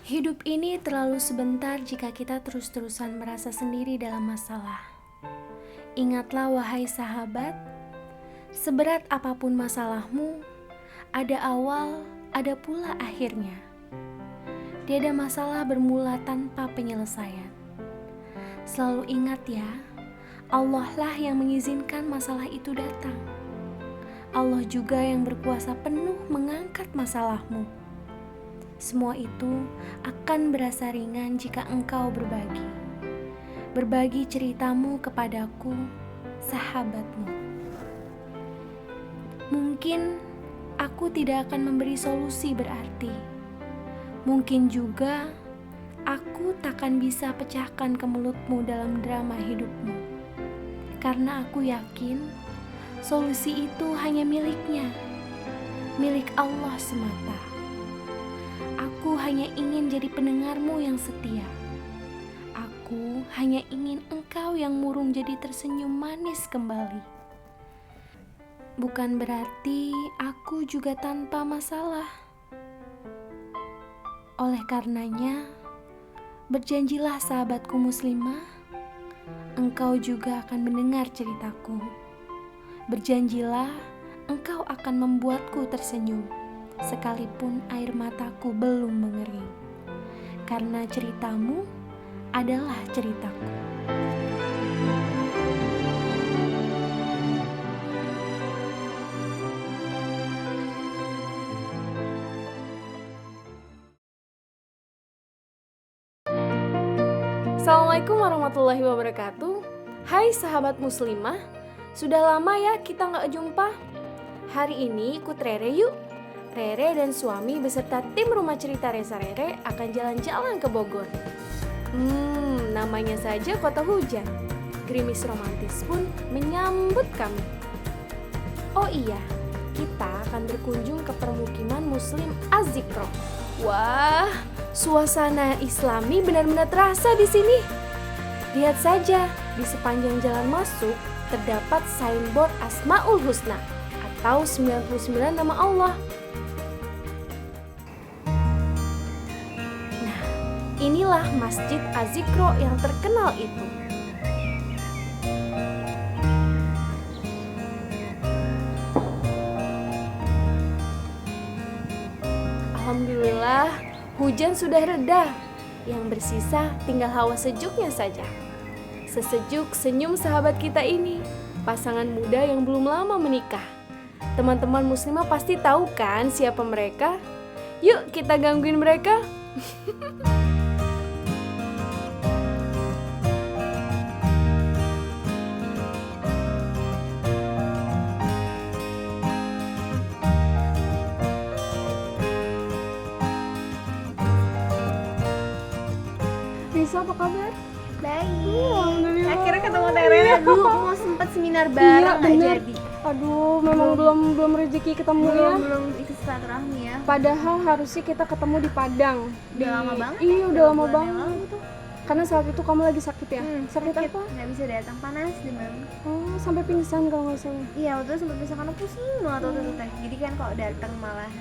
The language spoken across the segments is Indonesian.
Hidup ini terlalu sebentar jika kita terus-terusan merasa sendiri dalam masalah. Ingatlah wahai sahabat, seberat apapun masalahmu, ada awal, ada pula akhirnya. Tiada masalah bermula tanpa penyelesaian. Selalu ingat ya, Allah lah yang mengizinkan masalah itu datang. Allah juga yang berkuasa penuh mengangkat masalahmu. Semua itu akan berasa ringan jika engkau berbagi. Berbagi ceritamu kepadaku, sahabatmu. Mungkin aku tidak akan memberi solusi berarti. Mungkin juga aku takkan bisa pecahkan kemelutmu dalam drama hidupmu. Karena aku yakin solusi itu hanya miliknya, milik Allah semata. Aku hanya ingin jadi pendengarmu yang setia. Aku hanya ingin engkau yang murung jadi tersenyum manis kembali. Bukan berarti aku juga tanpa masalah. Oleh karenanya, berjanjilah sahabatku muslimah, engkau juga akan mendengar ceritaku. Berjanjilah engkau akan membuatku tersenyum, sekalipun air mataku belum mengering, karena ceritamu adalah ceritaku. Assalamualaikum warahmatullahi wabarakatuh. Hai sahabat muslimah, sudah lama ya kita gak jumpa. Hari ini ikut Rere yuk. Rere dan suami beserta tim Rumah Cerita Resa Rere akan jalan-jalan ke Bogor. Namanya saja kota hujan. Gerimis romantis pun menyambut kami. Oh iya, kita akan berkunjung ke permukiman Muslim Az-Zikro. Wah, suasana Islami benar-benar terasa di sini. Lihat saja, di sepanjang jalan masuk terdapat signboard Asmaul Husna atau 99 nama Allah. Inilah Masjid Az-Zikro yang terkenal itu. Alhamdulillah, hujan sudah reda. Yang bersisa tinggal hawa sejuknya saja. Sesejuk senyum sahabat kita ini, pasangan muda yang belum lama menikah. Teman-teman muslimah pasti tahu kan siapa mereka? Yuk kita gangguin mereka. Risa, apa kabar? Baik. Akhirnya ketemu Rere. Dulu mau sempat seminar bareng nggak jadi. Aduh, memang belum rezeki ketemu ya. Belum ikut silaturahmi ya. Padahal harusnya kita ketemu di Padang. Udah lama banget. Iya, udah lama banget. Karena saat itu kamu lagi sakit ya? Sakit apa? Nggak bisa datang, panas demam. Oh, sampai pingsan kalau nggak salah. Iya, waktu itu sempat pingsan karena pusing banget waktu itu teh. Jadi kan kalau datang malah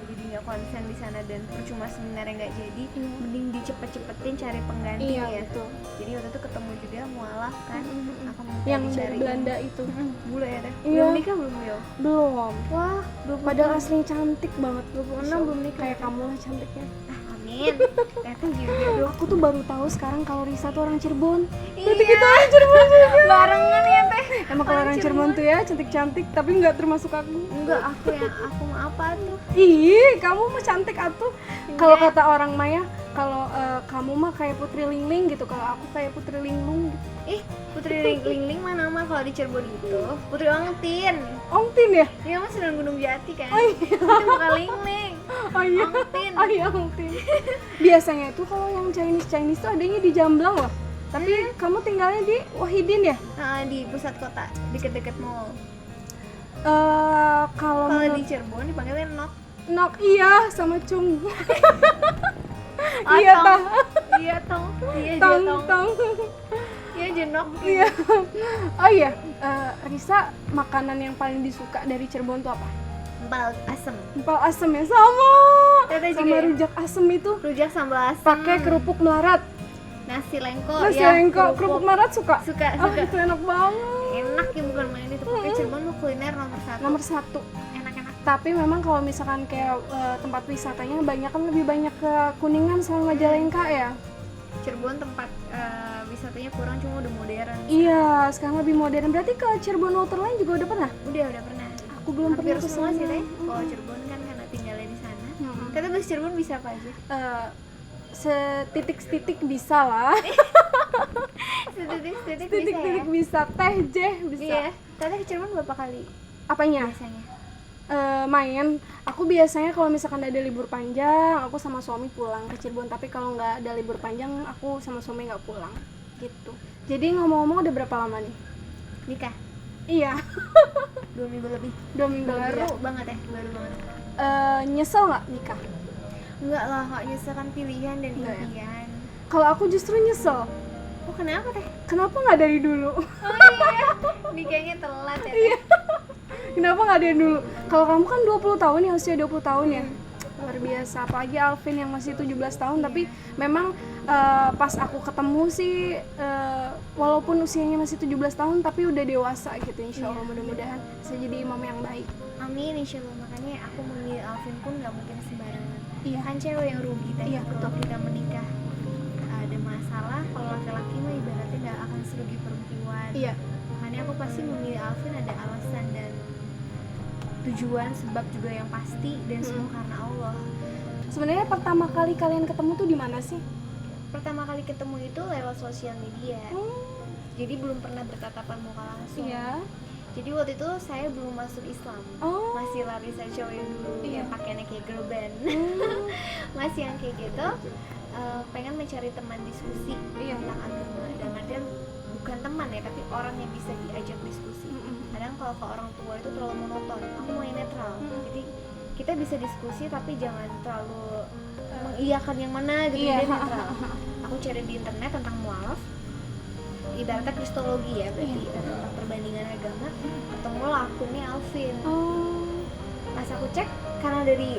jadi nggak konsen di sana dan percuma seminarnya nggak jadi. Mending dicepet-cepetin cari pengganti ya. Betul. Jadi waktu itu ketemu juga mualaf kan. Aku mau Yang cari dari Belanda itu. bule ya teh. Iya. Belum nikah belum yo? Belum. Wah, Padahal aslinya cantik banget. 26 belum nikah. Kayak kamu lah cantiknya. Amin. Teteh juga. Aku tuh baru tahu sekarang kalau Risa tuh orang Cirebon. Berarti kita orang Cirebon juga. Barengan ya teh. Emang kalau orang Cirebon tuh ya cantik-cantik, tapi nggak termasuk aku. Enggak, aku mah apa tuh? Ih, kamu mah cantik atuh. Kalau kata orang Maya, kalau kamu mah kayak Putri Lingling gitu, kalau aku kayak Putri Linglung gitu. Ih, Putri Lingling mah nama kalau di Cirebon itu Putri Ongtin. Ongtin ya? Dia mah sedang Gunung Jati kan. Oh iya. Itu bukan Lingling. Oh iya. Ongtin. Ayang Tin. Biasanya tuh kalau yang Chinese tuh adanya di Jamblang loh. Tapi kamu tinggalnya di Wahidin ya? Di pusat kota, deket-deket mall. Kalau Kalau di Cirebon dipanggilnya nok. Nok, iya, sama Cung. Iya, tah. Iya tong. Iya Tong, jatong. tong. Iya jenok. Iya. Oh iya, Risa, makanan yang paling disuka dari Cirebon tuh apa? Empal asem. Empal asem ya, sama. Teteh juga Sama ya? rujak asem itu Rujak sambal asem. pakai kerupuk melarat. Nasi lengko. Nasi ya, lengko, kerupuk melarat suka? Suka. Itu enak banget. Enak ya, bukan main itu. Pokoknya Cirebon tuh kuliner nomor 1. Nomor 1. Enak-enak. Tapi memang kalau misalkan kayak tempat wisatanya lebih banyak ke Kuningan sama Majalengka ya. Cirebon tempat wisatanya kurang, cuma udah modern. Iya, sekarang lebih modern. Berarti ke Cirebon Waterline juga udah pernah? Udah pernah. Aku belum Hampir pernah semua sih kesana. teh. Kalau Cirebon kan karena tinggalnya di sana. Mm-mm. Tapi bahasa Cirebon bisa apa aja? Setitik-setitik bisa lah. Setitik-setitik bisa ya. Setitik-titik bisa. Teh jeh bisa. Iya. Teteh ke Cirebon berapa kali Apanya? biasanya? Main. Aku biasanya kalau misalkan ada libur panjang, aku sama suami pulang ke Cirebon. Tapi kalau nggak ada libur panjang, aku sama suami nggak pulang. Gitu. Jadi ngomong-ngomong udah berapa lama nih? Nikah Iya. 2 minggu lebih. 2 minggu Baru lebih ya. banget ya, baru banget. Nyesel nggak nikah? Enggak lah, kok nyesel kan pilihan dan Enggak ya? impian. Kalau aku justru nyesel. Oh kenapa teh? Kenapa nggak dari dulu? Oh iya, nikahnya telat ya teh. Kenapa nggak dari dulu? Kalau kamu kan 20 tahun ya, usia 20 tahun ya. Luar biasa, apalagi Alvin yang masih 17 tahun. Tapi memang pas aku ketemu sih, walaupun usianya masih 17 tahun, tapi udah dewasa gitu. Insya Allah mudah-mudahan bisa jadi imam yang baik. Amin insyaallah. Makanya aku memilih Alvin pun nggak mungkin sembarangan. Iya. Kan cewek yang rugi teh Iya, kalau kita menikah. Ada masalah, kalau laki-laki mah ibaratnya nggak akan serugi perempuan. Iya. Makanya aku pasti memilih Alvin ada alasan dan tujuan, sebab juga yang pasti, dan semua karena Allah. Sebenarnya pertama kali kalian ketemu tuh di mana sih? Pertama kali ketemu itu lewat sosial media. Jadi belum pernah bertatapan muka langsung. Iya. Jadi waktu itu saya belum masuk Islam. Oh. Masih Larissa cowok yang dulu Iya. yang pakainya kayak girl band. Masih yang kayak gitu. Pengen mencari teman diskusi Iya. tentang agama. Dan artian bukan teman ya, tapi orang yang bisa diajak diskusi. Kadang kalau ke orang tua itu terlalu monoton. Aku mau yang netral. Jadi kita bisa diskusi tapi jangan terlalu mengiyakan yang mana gitu. Iya. Dia netral. Aku cari di internet tentang mualaf, ibaratnya kristologi ya, berarti tentang perbandingan agama. Ketemulah akunnya Alvin. Oh. Pas aku cek, karena dari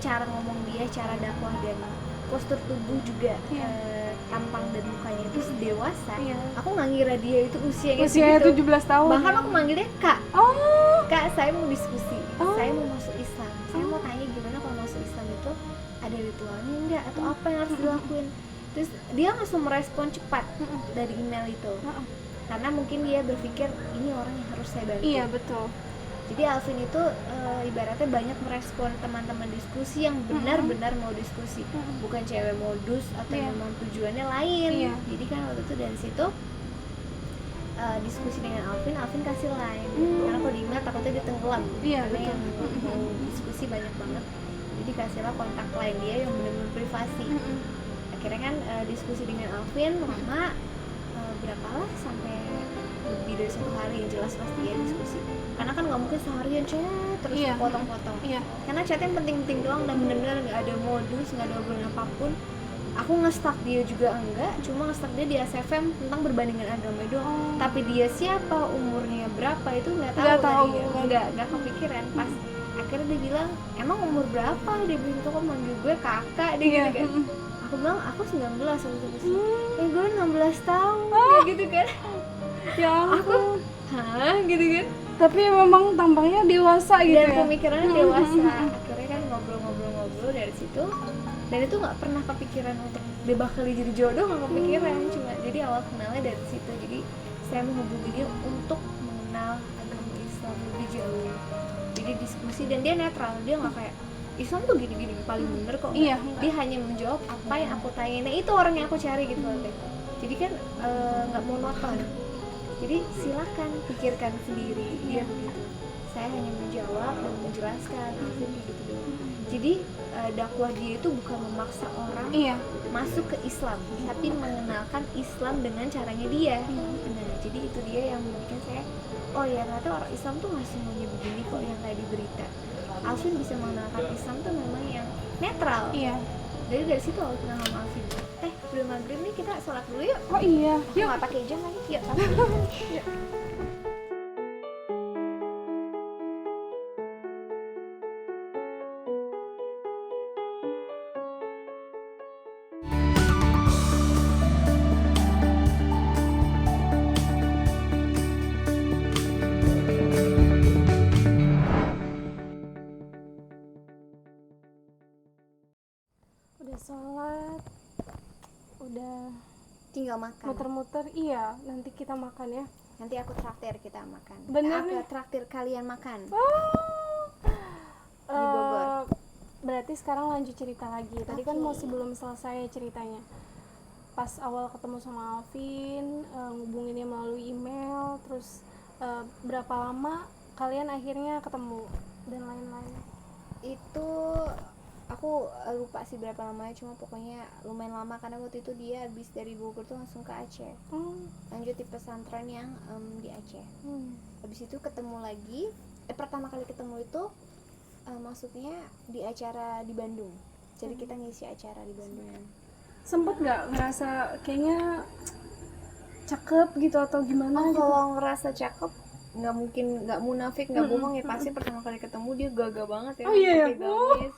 cara ngomong dia, cara dakwah dan postur tubuh juga, Iya. tampang dan mukanya itu dewasa. Iya. Aku nggak ngira dia itu usianya Usianya segitu. 17 tahun. Bahkan aku manggilnya Kak. Oh. Kak, saya mau diskusi. Oh. Saya mau masuk Islam. Saya mau tanya gimana kalau masuk Islam itu ada ritualnya enggak atau apa yang harus dilakuin. Terus dia langsung merespon cepat dari email itu. Karena mungkin dia berpikir ini orang yang harus saya bantu. Iya, betul. Jadi Alvin itu ibaratnya banyak merespon teman-teman diskusi yang benar-benar mau diskusi, bukan cewek modus atau Iya. yang memang tujuannya lain. Iya. Jadi kan waktu itu dari situ diskusi dengan Alvin kasih line. Karena kalau di email takutnya dia tenggelam. Iya, Karena betul. yang mau diskusi banyak banget. Jadi kasihlah kontak line dia yang benar-benar privasi. Akhirnya kan diskusi dengan Alvin lama, berapa lah sampai lebih dari 1 hari yang jelas pasti ya diskusi. Karena kan nggak mungkin seharian chat terus Iya. potong-potong. Iya. Karena chatnya penting-penting doang dan benar-benar nggak ada modus, nggak ada obrolan apapun. Aku nge-stalk dia juga enggak, cuma nge-stalk dia di SFM tentang berbandingan agama doang. Tapi dia siapa, umurnya berapa itu nggak tahu. Nggak tahu. Nggak kepikiran. Pas akhirnya dia bilang, emang umur berapa? Dia bilang, kok manggil gue kakak, dia Iya. gitu kan. Aku bilang, aku 19 waktu itu. Gue 16 tahun, kayak gitu kan. Ya ampun. Hah? Gitu kan. Tapi memang tampangnya dewasa gitu Dan ya. pemikirannya dewasa. Akhirnya kan ngobrol-ngobrol dari situ. Dan itu nggak pernah kepikiran untuk dia bakal jadi jodoh, nggak kepikiran. Cuma jadi awal kenalnya dari situ. Jadi saya menghubungi dia untuk mengenal agama Islam lebih jauh. Jadi diskusi dan dia netral, dia nggak kayak Islam tuh gini-gini paling bener kok. Iya. Dia hanya menjawab apa yang aku tanya. Nah itu orang yang aku cari gitu loh Teh. Jadi kan nggak monoton. Jadi silakan pikirkan sendiri dia begitu. Saya hanya menjawab dan menjelaskan gitu doang. Jadi dakwah dia itu bukan memaksa orang Iya. masuk ke Islam, tapi mengenalkan Islam dengan caranya dia. Nah, jadi itu dia yang bikin saya, oh ya ternyata orang Islam tuh nggak semuanya begini kok yang kayak di berita. Alvin bisa mengenalkan Islam tuh memang yang netral. Iya. Jadi dari situ aku kenal sama Alvin. Udah maghrib nih, kita sholat dulu yuk. Oh iya. Aku nggak pakai jam lagi. Yuk. Yuk. Udah sholat, udah Tinggal makan. muter-muter. Iya, nanti kita makan ya. Nanti aku traktir kita makan. Bener Aku nih. traktir kalian makan. Di Bogor. Berarti sekarang lanjut cerita lagi. Tadi kan Oke. masih belum selesai ceritanya. Pas awal ketemu sama Alvin, ngubunginnya melalui email, terus berapa lama kalian akhirnya ketemu dan lain-lain. Itu aku lupa sih berapa lamanya, cuma pokoknya lumayan lama karena waktu itu dia habis dari Bogor tuh langsung ke Aceh. Lanjut di pesantren yang di Aceh. Habis itu ketemu lagi, pertama kali ketemu itu maksudnya di acara di Bandung. Jadi kita ngisi acara di Bandung. Sempet nggak ngerasa kayaknya cakep gitu atau gimana gitu? Kalau ngerasa cakep nggak mungkin, nggak munafik, nggak bohong ya, pasti pertama kali ketemu dia gagah banget ya. Oh iya ya? Pakai gamis,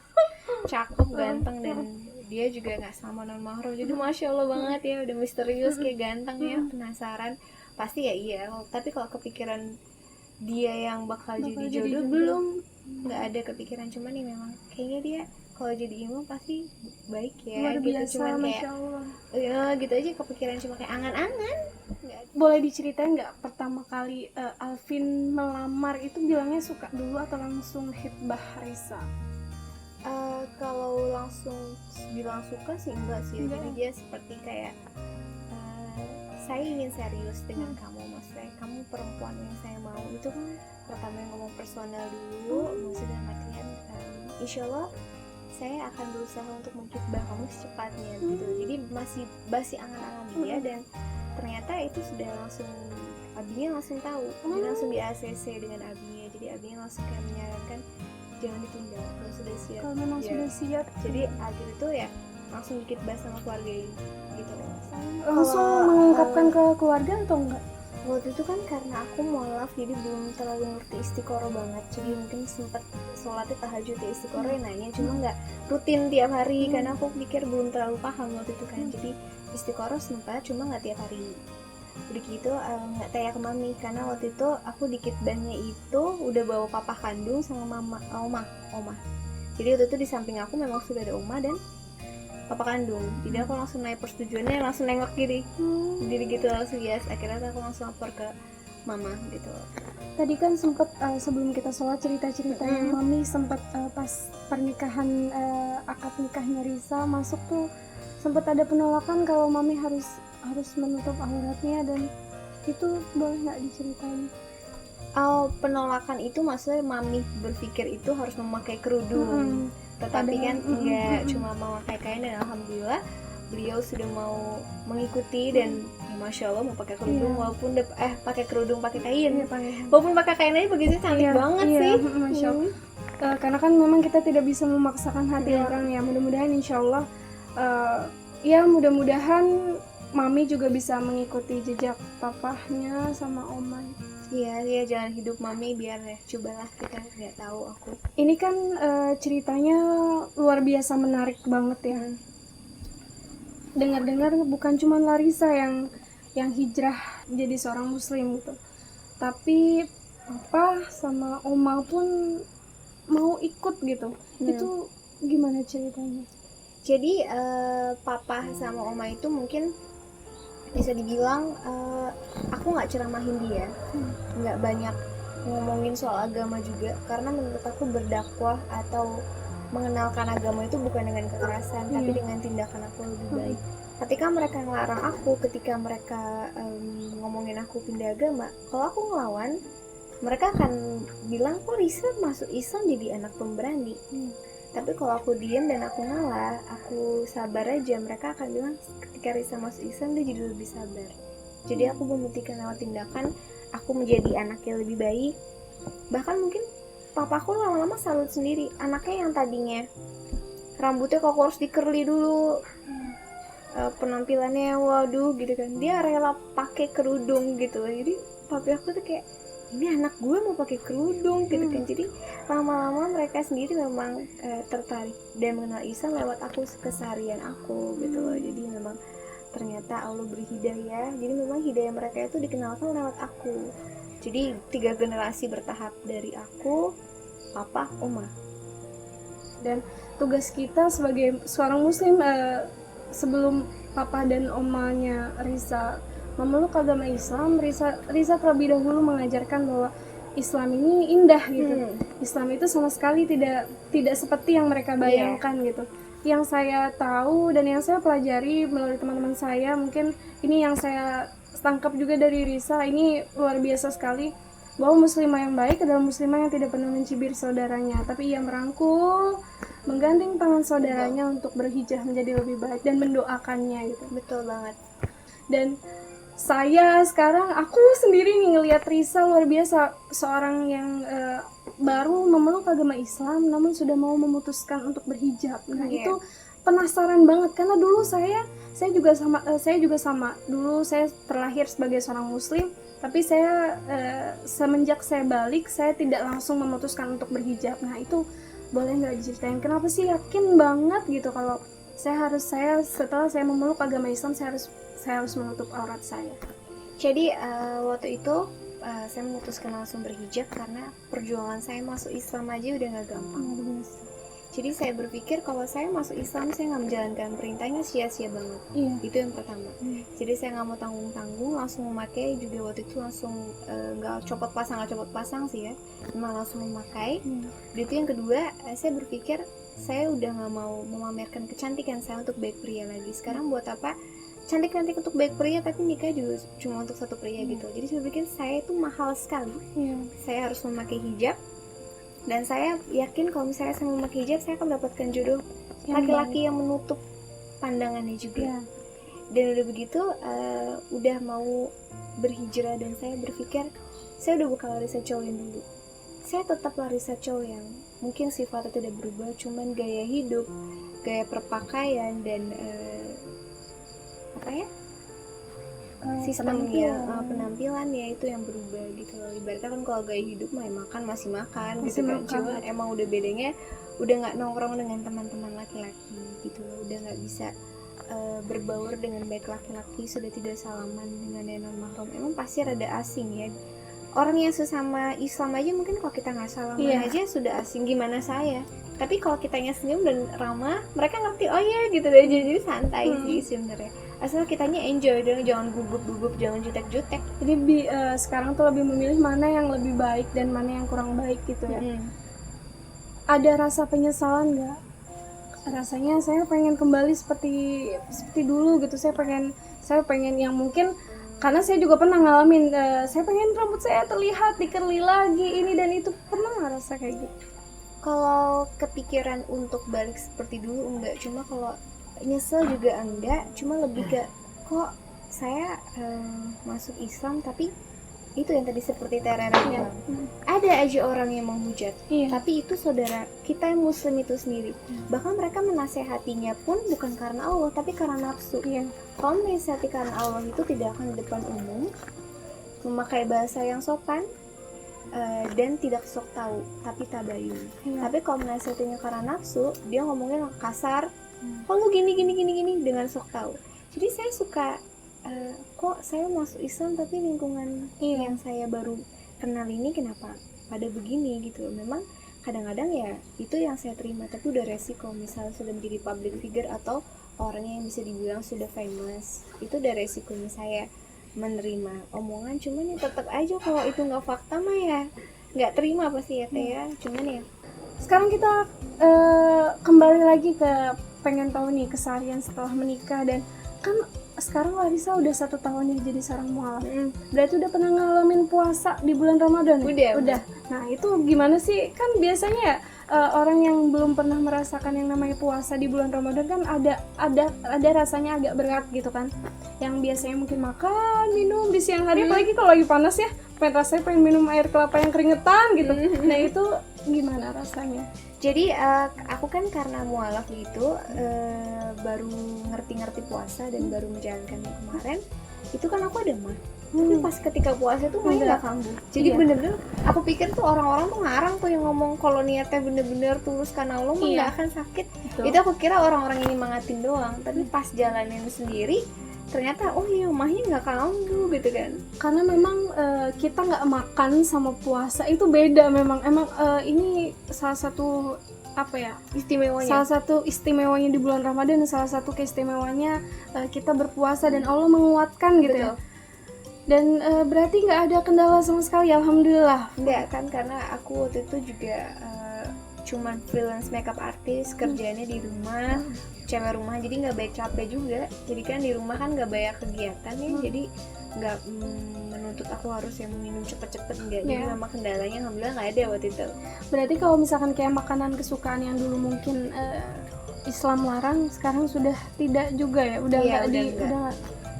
cakep, ganteng, dan dia juga nggak sama non mahram, jadi masya Allah banget ya, udah misterius kayak ganteng ya. Penasaran pasti ya, iya. Tapi kalau kepikiran dia yang bakal jadi jodoh belum, nggak ada kepikiran. Cuman nih memang kayaknya dia kalau jadi imam pasti baik ya. Luar Gitu, biasa, cuman kayak Masya Allah. ya gitu aja kepikiran, cuma kayak angan-angan. Nggak ada. Boleh diceritain nggak pertama kali Alvin melamar itu bilangnya suka dulu atau langsung hitbah Risa? Kalau langsung bilang suka sih enggak sih. Enggak Jadi dia seperti kayak saya ingin serius dengan kamu, maksudnya kamu perempuan yang saya mau. Itu pertama yang ngomong personal dulu, maksudnya artian insya Allah saya akan berusaha untuk menghitbah kamu secepatnya gitu. Jadi masih angan-angan dia, dan ternyata itu sudah langsung abinya langsung tahu. Jadi langsung di ACC dengan abinya. Jadi abinya langsung kayak menyarankan jangan ditunda kalau sudah siap. Kalau memang Ya. sudah siap, Jadi akhir itu ya langsung dikitbah sama keluarga gitu. langsung Kalau, mengungkapkan ke keluarga atau enggak? Waktu itu kan karena aku mualaf, jadi belum terlalu ngerti istiqoroh banget. Jadi mungkin sempet sholatnya tahajud ya, istiqoroh ya nanya, cuma nggak rutin tiap hari karena aku pikir belum terlalu paham waktu itu kan. Jadi istiqoroh sempat, cuma nggak tiap hari. Udah gitu nggak tanya ke mami karena waktu itu aku dikitbahnya itu udah bawa papa kandung sama oma. Jadi waktu itu di samping aku memang sudah ada oma dan papa kandung. Jadi aku langsung naik persetujuannya, langsung nengok gini. Jadi gitu langsung yes. Akhirnya aku langsung lapor ke mama gitu. Tadi kan sempat sebelum kita sholat cerita-ceritanya Mami sempat pas pernikahan akad nikahnya Risa masuk tuh sempat ada penolakan kalau Mami harus menutup auratnya, dan itu boleh nggak diceritain? Penolakan itu maksudnya mami berpikir itu harus memakai kerudung. Tetapi kan enggak, cuma memakai kain, dan alhamdulillah beliau sudah mau mengikuti dan ya, masya Allah mau pakai kerudung walaupun pakai kerudung pakai kain. Walaupun pakai kain aja begitu cantik banget sih. Masya Allah. Karena kan memang kita tidak bisa memaksakan hati orang ya. Mudah-mudahan insya Allah mudah-mudahan Mami juga bisa mengikuti jejak papahnya sama Oma. Iya, jangan hidup mami biar ya, cobalah kita nggak tahu aku. Ini kan ceritanya luar biasa menarik banget ya. Dengar-dengar bukan cuma Larissa yang hijrah jadi seorang muslim gitu. Tapi Papa sama Oma pun mau ikut gitu. Itu gimana ceritanya? Jadi papa sama oma itu mungkin bisa dibilang aku nggak ceramahin dia, nggak banyak ngomongin soal agama juga, karena menurut aku berdakwah atau mengenalkan agama itu bukan dengan kekerasan, tapi dengan tindakan aku lebih baik. Ketika mereka ngelarang aku, ketika mereka ngomongin aku pindah agama, kalau aku ngelawan, mereka akan bilang kok Risa masuk Islam jadi anak pemberani. Tapi kalau aku diem dan aku ngalah, aku sabar aja, mereka akan bilang ketika Risa masuk Islam dia jadi lebih sabar. Jadi aku membuktikan lewat tindakan, aku menjadi anak yang lebih baik. Bahkan mungkin papaku lama-lama salut sendiri, anaknya yang tadinya rambutnya kok harus dikerli dulu, penampilannya waduh gitu kan, dia rela pakai kerudung gitu loh. Jadi papi aku tuh kayak, ini anak gue mau pakai kerudung gitu kan. Jadi lama-lama mereka sendiri memang tertarik dan mengenal Islam lewat aku, keseharian aku gitu loh. Jadi memang ternyata Allah beri hidayah, jadi memang hidayah mereka itu dikenalkan lewat aku. Jadi 3 generasi bertahap, dari aku, papa, oma. Dan tugas kita sebagai seorang muslim, sebelum papa dan omanya Risa memeluk agama Islam, Risa terlebih dahulu mengajarkan bahwa Islam ini indah gitu. Islam itu sama sekali tidak seperti yang mereka bayangkan gitu. Yang saya tahu dan yang saya pelajari melalui teman-teman saya, mungkin ini yang saya tangkap juga dari Risa, ini luar biasa sekali, bahwa muslimah yang baik adalah muslimah yang tidak pernah mencibir saudaranya, tapi ia merangkul, menggandeng tangan saudaranya untuk berhijrah menjadi lebih baik dan mendoakannya gitu. Betul banget. Dan saya sekarang, aku sendiri nih ngelihat Risa luar biasa, seorang yang baru memeluk agama Islam namun sudah mau memutuskan untuk berhijab. Nah, itu penasaran banget karena dulu saya juga sama. Dulu saya terlahir sebagai seorang muslim, tapi saya semenjak saya balik, saya tidak langsung memutuskan untuk berhijab. Nah, itu boleh nggak diceritain kenapa sih yakin banget gitu kalau saya setelah saya memeluk agama Islam saya harus menutup aurat saya. Jadi waktu itu saya memutuskan langsung berhijab karena perjuangan saya masuk Islam aja udah gak gampang. Jadi saya berpikir kalau saya masuk Islam saya nggak menjalankan perintahnya sia-sia banget. Itu yang pertama. Jadi saya nggak mau tanggung-tanggung, langsung memakai. Juga waktu itu langsung nggak copot pasang sih ya, cuma langsung memakai. Itu yang kedua, saya berpikir saya udah nggak mau memamerkan kecantikan saya untuk baik pria lagi. Sekarang buat apa cantik-cantik untuk baik pria tapi nikah juga cuma untuk satu pria gitu. Jadi saya pikir saya itu mahal sekali. Saya harus memakai hijab, dan saya yakin kalau misalnya saya memakai hijab saya akan mendapatkan jodoh laki-laki yang menutup pandangannya juga. Dan udah begitu udah mau berhijrah, dan saya berpikir saya udah bukan Larissa cowok yang dulu. Saya tetap Larissa cowok yang mungkin sifatnya tidak berubah, cuman gaya hidup, gaya perpakaian, dan sistemnya, penampilannya itu yang berubah gitu loh. Ibaratnya kan kalau gaya hidup makan masih makan gitu kan, cuma emang udah bedanya udah nggak nongkrong dengan teman-teman laki-laki gitu loh, udah nggak bisa berbaur dengan baik laki-laki, sudah tidak salaman dengan yang non mahram. Emang pasti rada asing ya, orang yang sesama Islam aja mungkin kalau kita nggak salaman aja sudah asing, gimana saya. Tapi kalau kitanya senyum dan ramah, mereka ngerti, oh ya gitu deh. Jadi santai sih sebenarnya, asal kitanya enjoy dan jangan gugup-gugup, jangan jutek-jutek. Jadi sekarang tuh lebih memilih mana yang lebih baik dan mana yang kurang baik gitu ya. Ada rasa penyesalan nggak? Rasanya saya pengen kembali seperti dulu gitu. Saya pengen yang mungkin, karena saya juga pernah ngalamin, saya pengen rambut saya terlihat dikerli lagi ini dan itu. Pernah nggak rasa kayak gitu? Kalau kepikiran untuk balik seperti dulu enggak, cuma kalau nyesel juga enggak, cuma lebih ke kok saya masuk Islam tapi itu yang tadi seperti Terera bilang, ada aja orang yang menghujat, tapi itu saudara kita yang muslim itu sendiri. Bahkan mereka menasehatinya pun bukan karena Allah tapi karena nafsu. Kalau menasehati karena Allah itu tidak akan di depan umum, memakai bahasa yang sopan, dan tidak sok tahu tapi tabayun. Tapi kalau menasihatinya karena nafsu, dia ngomongnya kasar, oh lu gini dengan sok tahu. Jadi saya suka kok saya masuk Islam tapi lingkungan yang saya baru kenal ini kenapa pada begini gitu. Memang kadang-kadang ya itu yang saya terima, tapi udah resiko misalnya sudah menjadi public figure atau orang yang bisa dibilang sudah famous, itu udah resikonya saya menerima omongan. Cuman ya tetap aja kalau itu nggak fakta mah ya nggak terima pasti ya Teh ya. Cuman ya sekarang kita kembali lagi ke pengen tahu nih keseharian setelah menikah. Dan kan sekarang Larissa udah 1 tahun nih jadi seorang mualaf. Berarti udah pernah ngalamin puasa di bulan Ramadan? Udah. Nah itu gimana sih? Kan biasanya orang yang belum pernah merasakan yang namanya puasa di bulan Ramadan kan ada rasanya agak berat gitu kan. Yang biasanya mungkin makan, minum di siang hari, apalagi kalau lagi panas ya, rasanya pengen minum air kelapa yang keringetan gitu. Nah itu gimana rasanya? Jadi aku kan karena mualaf gitu, baru ngerti-ngerti puasa dan baru menjalankan kemarin, itu kan aku ada mah. Tapi pas ketika puasa tuh main nggak kambuh. Jadi bener-bener aku pikir tuh orang-orang tuh ngarang tuh yang ngomong kalau niatnya bener-bener tulus karena Allah mah nggak akan sakit. Itu aku kira orang-orang ini mangatin doang. Tapi pas jalanin sendiri ternyata oh iya mahnya nggak kambuh gitu kan. Karena memang kita nggak makan sama puasa itu beda memang. Emang ini salah satu apa ya, Istimewanya. salah satu istimewanya di bulan Ramadan, salah satu keistimewanya kita berpuasa dan Allah menguatkan gitu ya. Dan berarti nggak ada kendala sama sekali, alhamdulillah. Enggak kan, karena aku waktu itu juga cuman freelance makeup artist, kerjanya di rumah, cewek rumah, jadi nggak banyak capek juga. Jadi kan di rumah kan nggak banyak kegiatan ya, jadi nggak menuntut aku harus yang minum cepet-cepet, enggak. Jadi memang kendalanya alhamdulillah nggak ada waktu itu. Berarti kalau misalkan kayak makanan kesukaan yang dulu mungkin Islam larang, sekarang sudah tidak juga ya, udah Iya, nggak udah udah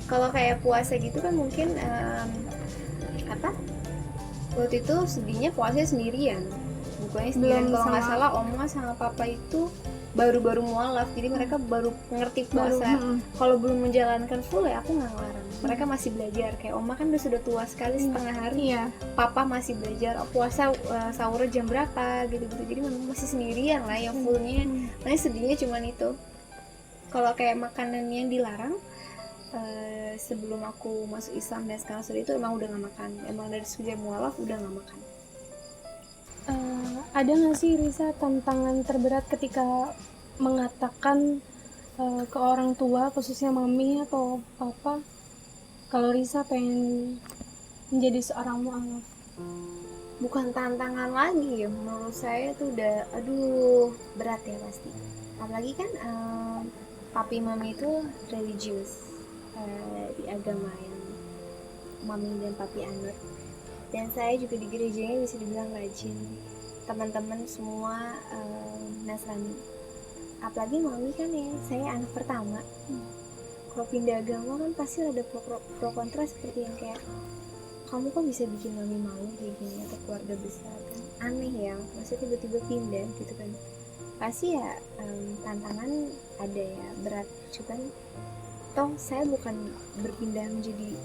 Kalau kayak puasa gitu kan mungkin apa? Waktu itu sedihnya puasanya sendirian, bukannya sendirian. Kalau nggak salah oma sama papa itu baru-baru mualaf, jadi mereka baru ngerti puasa. Kalau belum menjalankan full ya aku nggak ngelarang. Mereka masih belajar. Kayak oma kan sudah tua sekali setengah hari. Papa masih belajar puasa, sahurnya jam berapa gitu-gitu. Jadi memang masih sendirian lah yang fullnya. Makanya sedihnya cuman itu. Kalau kayak makanan yang dilarang, sebelum aku masuk Islam dan sekarang sudah itu emang udah nggak makan. Emang dari sejak mualaf udah nggak makan. Ada nggak sih Risa tantangan terberat ketika mengatakan ke orang tua, khususnya mami atau papa, kalau Risa pengen menjadi seorang mualaf? Bukan tantangan lagi ya, menurut saya tuh udah aduh berat ya pasti. Apalagi kan papi mami itu religius, di agama yang mami dan papi anut, dan saya juga di gerejanya bisa dibilang rajin. Teman-teman semua Nasrani, apalagi mami kan ya, saya anak pertama. Kalau pindah agama kan pasti ada pro kontra, seperti yang kayak kamu kok bisa bikin mami malu kayak gini, atau keluarga besar kan aneh ya, maksudnya tiba-tiba pindah gitu kan. Pasti ya tantangan ada ya, berat. Cuman toh saya bukan berpindah menjadi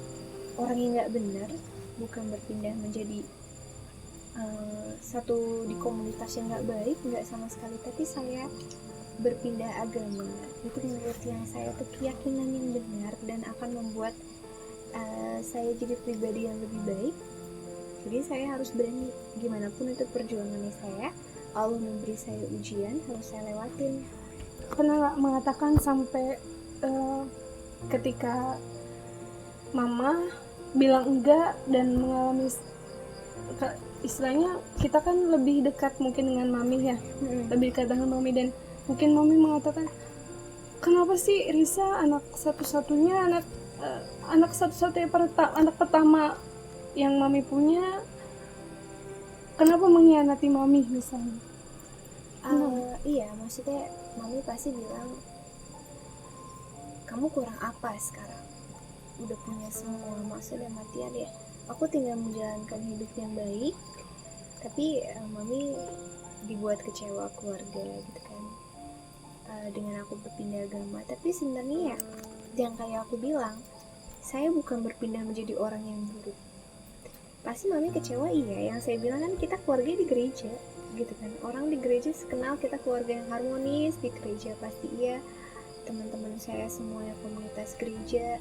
orang yang nggak benar, bukan berpindah menjadi satu di komunitas yang nggak baik, nggak sama sekali. Tapi saya berpindah agama itu menurut yang saya tuh keyakinan yang benar dan akan membuat saya jadi pribadi yang lebih baik. Jadi saya harus berani, gimana pun itu perjuangannya saya. Allah memberi saya ujian, harus saya lewatin. Pernah nggak mengatakan sampai ketika mama bilang enggak dan mengalami istilahnya kita kan lebih dekat mungkin dengan mami ya, lebih dekat dengan mami, dan mungkin mami mengatakan, kenapa sih Risa anak satu-satunya, anak satu-satunya anak pertama yang mami punya, kenapa mengkhianati mami misalnya? Iya, maksudnya mami pasti bilang, kamu kurang apa sekarang? Udah punya semua, maksudnya matian ya. Aku tinggal menjalankan hidup yang baik, tapi mami dibuat kecewa keluarga gitu kan, dengan aku berpindah agama. Tapi sebenarnya ya, yang kayak aku bilang, saya bukan berpindah menjadi orang yang buruk. Pasti mami kecewa, iya. Yang saya bilang kan kita keluarga di gereja gitu kan, orang di gereja kenal kita keluarga yang harmonis di gereja, pasti iya. Teman-teman saya semuanya komunitas gereja,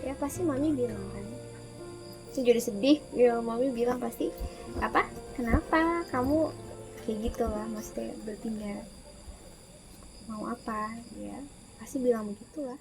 ya pasti mami bilang kan, jadi sedih ya, mami bilang pasti apa, kenapa kamu kayak gitu lah, maksudnya berpindah mau apa ya, pasti bilang begitulah.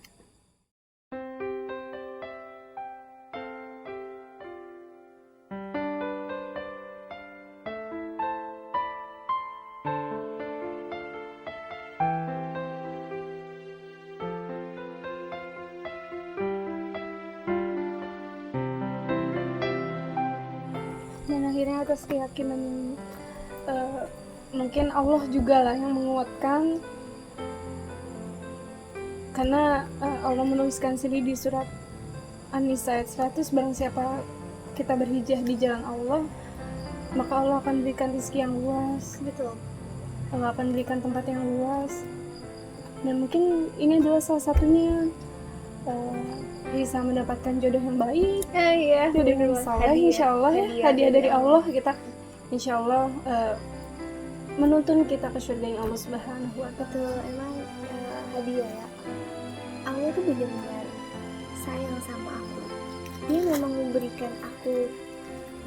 Dan akhirnya atas keyakinan mungkin Allah juga lah yang menguatkan, karena Allah menuliskan sendiri di surat An-Nisa ayat 100, barang siapa kita berhijrah di jalan Allah, maka Allah akan berikan rezeki yang luas, Betul. Allah akan berikan tempat yang luas. Dan mungkin ini adalah salah satunya, bisa mendapatkan jodoh yang baik, Iya. jodoh yang saleh, insya Allah ya, hadiah dari Allah. Kita insya Allah menuntun kita ke surga yang Allah Subhanahu wa Ta'ala. Betul, emang hadiah ya. Allah tuh benar-benar sayang sama aku. Dia memang memberikan aku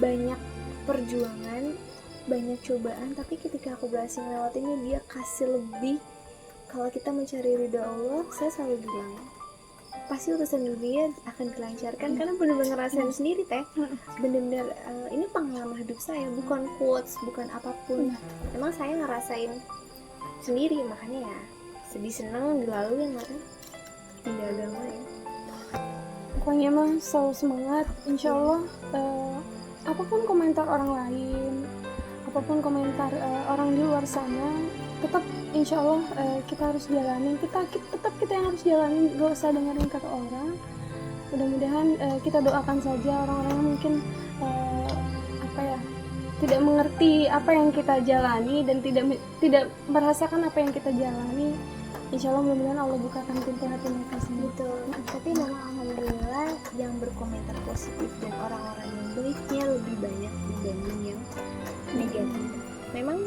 banyak perjuangan, banyak cobaan, tapi ketika aku berhasil melewatinya, dia kasih lebih. Kalau kita mencari ridha Allah, saya selalu bilang pasti urusan dunia akan dilancarkan, karena benar-benar ngerasain sendiri teh. Benar-benar ini pengalaman hidup saya, bukan quotes, bukan apapun. Emang saya ngerasain sendiri, makanya ya sedih senang dilalui kan, pindah agama ya. Pokoknya mah selalu semangat, insya Allah. Apapun komentar orang lain, apapun komentar orang di luar sana, tetap insya Allah kita harus jalanin. Tetap kita yang harus jalanin, gak usah dengerin kata orang. Mudah-mudahan kita doakan saja orang-orang yang mungkin tidak mengerti apa yang kita jalani dan tidak merasakan apa yang kita jalani. Insya Allah mudah-mudahan Allah bukakan pintu hati mereka sendiri. Betul. Tapi memang alhamdulillah yang berkomentar positif dan orang-orang yang baiknya lebih banyak dibanding yang negatif. Memang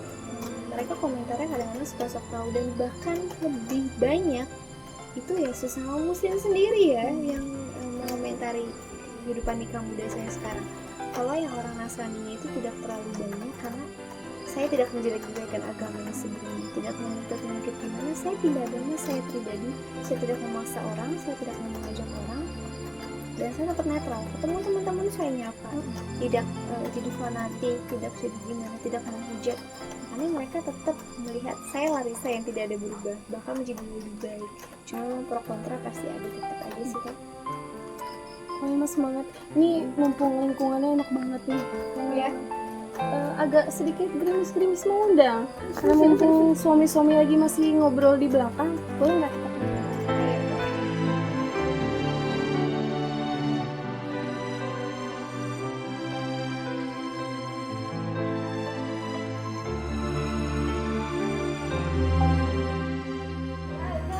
mereka komentarnya kadang-kadang sok tahu, dan bahkan lebih banyak itu ya sesama muslim sendiri ya yang mengomentari kehidupan nikah muda saya sekarang. Kalau yang orang Nasrani itu tidak terlalu banyak, karena saya tidak menjelek-jelekan agama yang sebelumnya, tidak menuntut gimana. Saya pindah agama, saya pribadi, saya tidak memaksa orang, saya tidak mengajak orang, dan saya tetap netral. Ketemu teman-teman saya nyapa, tidak jadi fanatik, tidak jadi gimana, tidak menghujat. Karena mereka tetap melihat saya Larissa yang tidak ada berubah, bahkan menjadi lebih baik. Cuma memang pro kontra pasti ada, tetap aja sih kan. Pokoknya mas semangat. Ini mumpung lingkungannya enak banget nih. Ya. Agak sedikit gerimis-gerimis mengundang, karena mumpung suami-suami lagi masih ngobrol di belakang, boleh nggak kita pindah?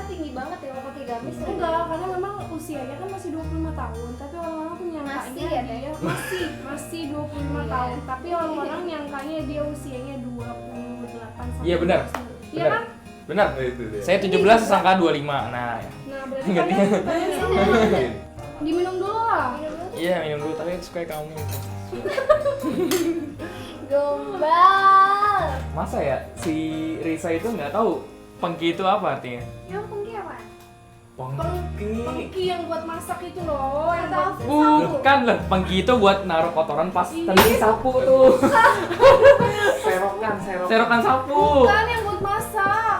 Tinggi banget ya kalau pakai gamis. Enggak, karena memang usianya kan masih 25 tahun, tapi orang-orang tuh nyangkanya Masih ya, dia masih 25 tahun, tapi orang-orang nyangkanya dia usianya 28 sampai Iya benar. 29. Iya kan? Benar. Saya 17 sangka 25. Nah, ya. Nah, berarti kalian sama. Diminum dulu lah. Iya, minum dulu tapi suka kamu. Gombal. Masa ya si Risa itu nggak tahu pengki itu apa artinya? Ya, pengki apa? Pengki. Pengki yang buat masak itu loh, yang buat Bukan lah, pengki itu buat naruh kotoran pas tadi sapu tuh. Serokan sapu. bukan yang buat masak.